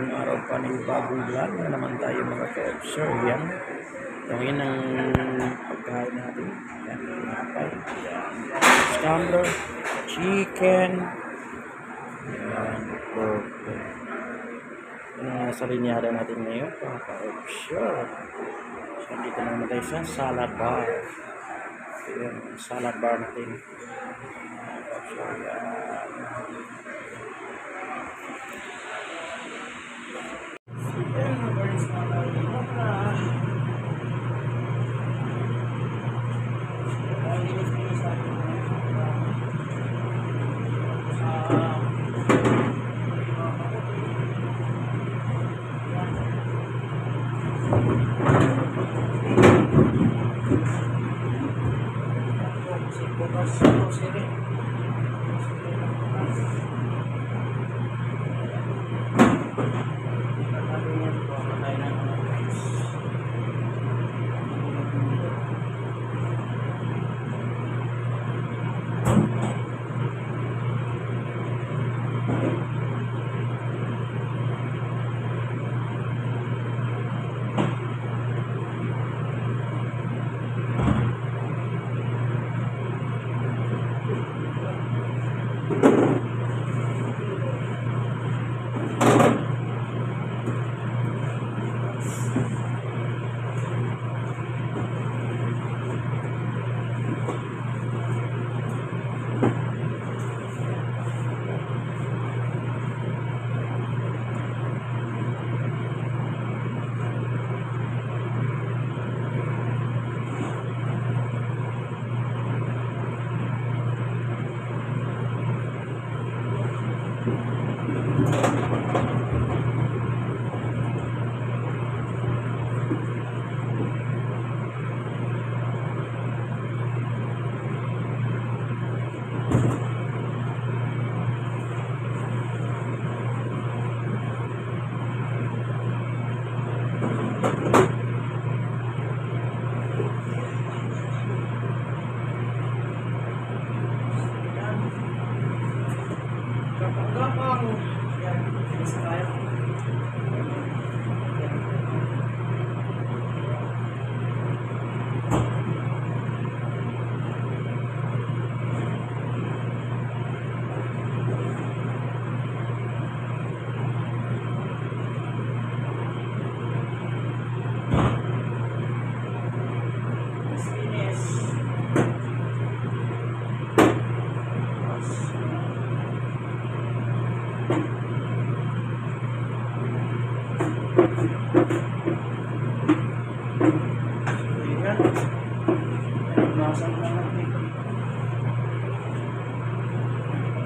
panibagong araw, panibagong vlog na naman tayo mga ka-observe. Yan. Tawagin ng pagkain natin. Yan, pinapay. Yan. Scambler, chicken. Yan, pork. Yan ang nasa linyada natin ngayon, mga ka-observe. So, dito naman tayo sa salad bar. Yan, salad bar natin. So, yan.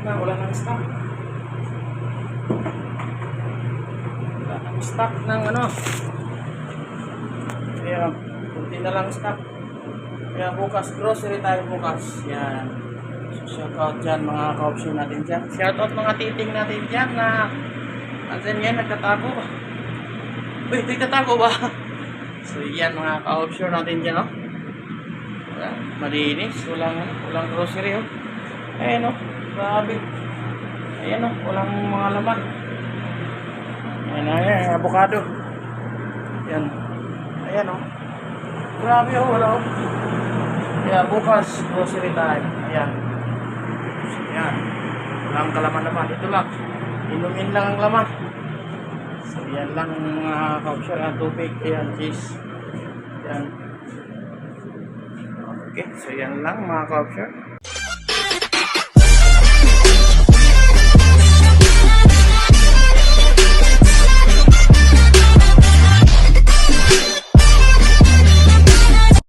Wala nang stock. Wala nang stock ng ano. Kaya kunti na lang stock. Kaya bukas grocery tayo bukas. Yan. So shout out dyan mga ka-option natin dyan. Shout out mga titing natin dyan na ansan yan nagtatago. Uy, nagtatago ba? So yan mga ka-option natin dyan, no? Malinis, walang grocery, oh. Ayan, oh, grabe. Ayan, oh, walang mga laman. Ayan, avocado. Ayan, ayan, oh. Grabe, oh, wala, oh. Kaya bukas, grocery time. Ayan. Ayan, walang kalaman-laman. Ito lang, inumin lang ang laman. So, yan lang mga ka-option. Tubig, ayan, cheese. Ayan. Okay, so yan lang mga ka-option.